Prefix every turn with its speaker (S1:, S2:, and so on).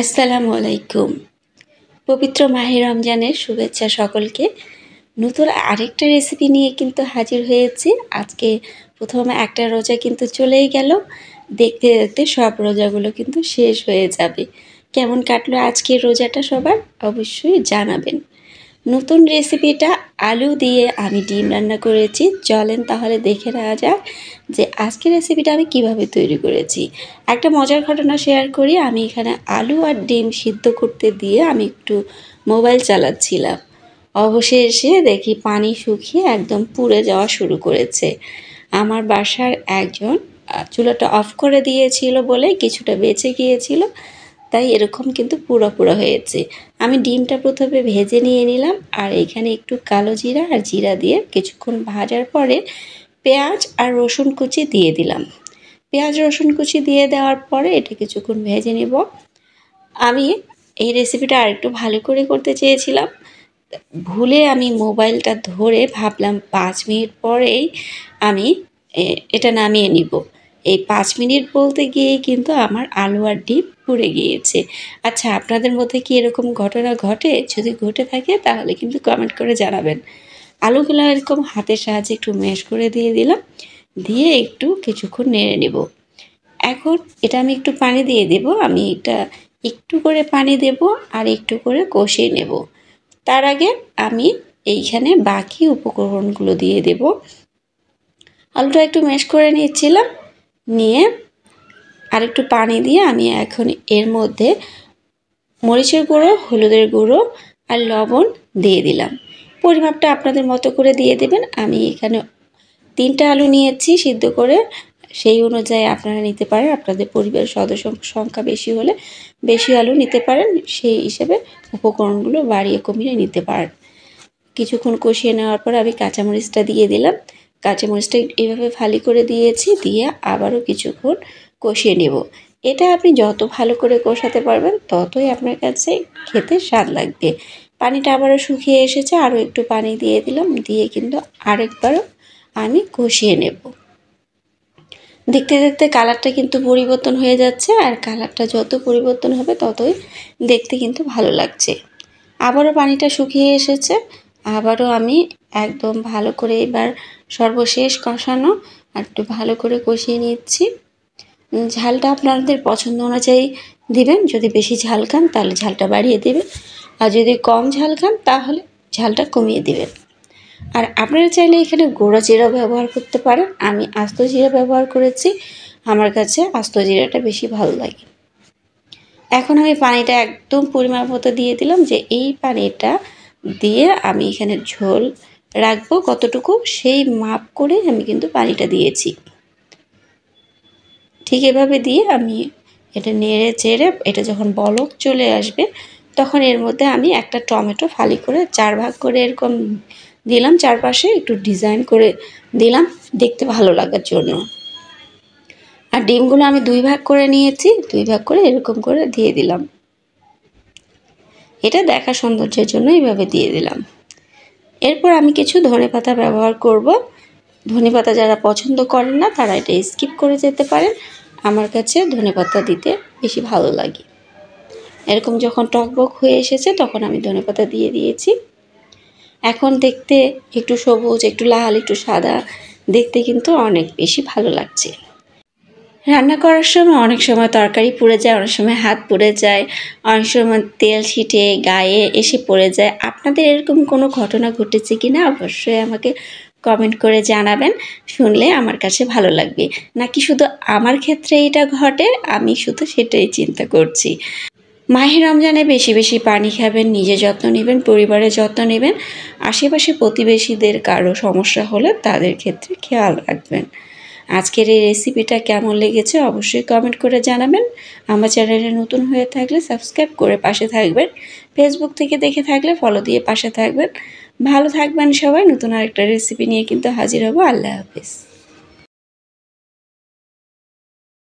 S1: আসসালামু আলাইকুম। পবিত্র মাহে রমজানের শুভেচ্ছা সকলকে। নতুন আরেকটা রেসিপি নিয়ে কিন্তু হাজির হয়েছি। আজকে প্রথমে একটা রোজা কিন্তু চলেই গেল। দেখতে দেখতে সব রোজাগুলো কিন্তু শেষ হয়ে যাবে। কেমন কাটলো আজকের রোজাটা সবার অবশ্যই জানাবেন। নতুন রেসিপিটা আলু দিয়ে আমি ডিম রান্না করেছি। চলেন তাহলে দেখে নেওয়া যাক যে আজকের রেসিপিটা আমি কিভাবে তৈরি করেছি। একটা মজার ঘটনা শেয়ার করি। আমি এখানে আলু আর ডিম সিদ্ধ করতে দিয়ে আমি একটু মোবাইল চালাচ্ছিলাম। অবশেষে দেখি পানি শুকিয়ে একদম পুড়ে যাওয়া শুরু করেছে। আমার বাসার একজন চুলাটা অফ করে দিয়েছিল বলে কিছুটা বেঁচে গিয়েছিল, তাই এরকম কিন্তু পুরো পুরো হয়েছে। আমি ডিমটা প্রথমে ভেজে নিয়ে নিলাম, আর এখানে একটু কালো জিরা আর জিরা দিয়ে কিছুক্ষণ ভাজার পরে পেঁয়াজ আর রসুন কুচি দিয়ে দিলাম। পেঁয়াজ রসুন কুচি দিয়ে দেওয়ার পরে এটা কিছুক্ষণ ভেজে নেব। আমি এই রেসিপিটা আরেকটু ভালো করে করতে চেয়েছিলাম, ভুলে আমি মোবাইলটা ধরে ভাবলাম 5 মিনিট পরেই আমি এটা নামিয়ে নিব। এই 5 মিনিট বলতে গিয়ে কিন্তু আমার আলু আর ডিম পুড়ে গিয়েছে। আচ্ছা, আপনাদের মধ্যে কি এরকম ঘটনা ঘটে? যদি ঘটে থাকে তাহলে কিন্তু কমেন্ট করে জানাবেন। আলুগুলো এরকম হাতের সাহায্যে একটু ম্যাশ করে দিয়ে দিলাম, দিয়ে একটু কিছুক্ষণ নেড়ে নেব। এখন এটা আমি একটু পানি দিয়ে দেব। আমি এটা একটু করে পানি দেব আর একটু করে কষিয়ে নেব। তার আগে আমি এইখানে বাকি উপকরণগুলো দিয়ে দেব। আলুটা একটু ম্যাশ করে নিচ্ছিলাম, নিয়ে আর একটু পানি দিয়ে আমি এখন এর মধ্যে মরিচের গুঁড়ো, হলুদের গুঁড়ো আর লবণ দিয়ে দিলাম। পরিমাপটা আপনাদের মতো করে দিয়ে দেবেন। আমি এখানে 3টা আলু নিয়েছি সিদ্ধ করে, সেই অনুযায়ী আপনারা নিতে পারেন। আপনাদের পরিবারের সদস্য সংখ্যা বেশি হলে বেশি আলু নিতে পারেন, সেই হিসেবে উপকরণগুলো বাড়িয়ে কমিয়ে নিতে পারেন। কিছুক্ষণ কষিয়ে নেওয়ার পর আমি কাঁচামরিচটা দিয়ে দিলাম। কাঁচামরিচটা এইভাবে ফালি করে দিয়েছি, দিয়ে আবারও কিছুক্ষণ কষিয়ে নেব। এটা আপনি যত ভালো করে কষাতে পারবেন ততই আপনার কাছে খেতে স্বাদ লাগবে। পানিটা আবারও শুকিয়ে এসেছে, আরও একটু পানি দিয়ে দিলাম, দিয়ে কিন্তু আরেকবারও আমি কষিয়ে নেব। দেখতে দেখতে কালারটা কিন্তু পরিবর্তন হয়ে যাচ্ছে, আর কালারটা যত পরিবর্তন হবে ততই দেখতে কিন্তু ভালো লাগছে। আবারও পানিটা শুকিয়ে এসেছে, আবারও আমি একদম ভালো করে এবার সর্বশেষ কষানো আর একটু ভালো করে কষিয়ে নিচ্ছি। ঝালটা আপনাদের পছন্দ অনুযায়ী দিবেন। যদি বেশি ঝাল খান তাহলে ঝালটা বাড়িয়ে দেবেন, আর যদি কম ঝাল খান তাহলে ঝালটা কমিয়ে দেবেন। আর আপনারা চাইলে এখানে গুঁড়ো জিরা ব্যবহার করতে পারেন। আমি আস্ত জিরা ব্যবহার করেছি, আমার কাছে আস্ত জিরাটা বেশি ভালো লাগে। এখন আমি পানিটা একদম পরিমাণ মতো দিয়ে দিলাম, যে এই পানিটা দিয়ে আমি এখানে ঝোল রাখবো কতটুকু সেই মাপ করে আমি কিন্তু পানিটা দিয়েছি। ঠিক এভাবে দিয়ে আমি এটা নেড়ে চেড়ে এটা যখন বলক চলে আসবে তখন এর মধ্যে আমি একটা টমেটো ফালি করে 4 ভাগ করে এরকম দিলাম, চারপাশে একটু ডিজাইন করে দিলাম দেখতে ভালো লাগার জন্য। আর ডিমগুলো আমি 2 ভাগ করে নিয়েছি, 2 ভাগ করে এরকম করে দিয়ে দিলাম। এটা দেখা সৌন্দর্যের জন্য এইভাবে দিয়ে দিলাম। এরপর আমি কিছু ধনেপাতা ব্যবহার করব। ধনেপাতা যারা পছন্দ করেন না তারা এটা স্কিপ করে যেতে পারেন। আমার কাছে ধনেপাতা দিতে বেশি ভালো লাগে। এরকম যখন টকবক হয়ে এসেছে তখন আমি ধনেপাতা দিয়ে দিয়েছি। এখন দেখতে একটু সবুজ, একটু লাল, একটু সাদা দেখতে কিন্তু অনেক বেশি ভালো লাগছে। রান্না করার সময় অনেক সময় তরকারি পুড়ে যায়, অনেক সময় হাত পুড়ে যায়, অনেক সময় তেল ছিটে গায়ে এসে পড়ে যায়। আপনাদের এরকম কোনো ঘটনা ঘটেছে কি না অবশ্যই আমাকে কমেন্ট করে জানাবেন। শুনলে আমার কাছে ভালো লাগবে। নাকি শুধু আমার ক্ষেত্রে এটা ঘটে, আমি শুধু সেটাই চিন্তা করছি। মাহে রমজানে বেশি বেশি পানি খাবেন, নিজের যত্ন নেবেন, পরিবারের যত্ন নেবেন। আশেপাশে প্রতিবেশীদের কারো সমস্যা হলে তাদের ক্ষেত্রে খেয়াল রাখবেন। আজকের এই রেসিপিটা কেমন লেগেছে অবশ্যই কমেন্ট করে জানাবেন। আমার চ্যানেলে নতুন হয়ে থাকলে সাবস্ক্রাইব করে পাশে থাকবেন। ফেসবুক থেকে দেখে থাকলে ফলো দিয়ে পাশে থাকবেন। ভালো থাকবেন সবাই। নতুন আরেকটা রেসিপি নিয়ে কিন্তু হাজির হব। আল্লাহ হাফেজ।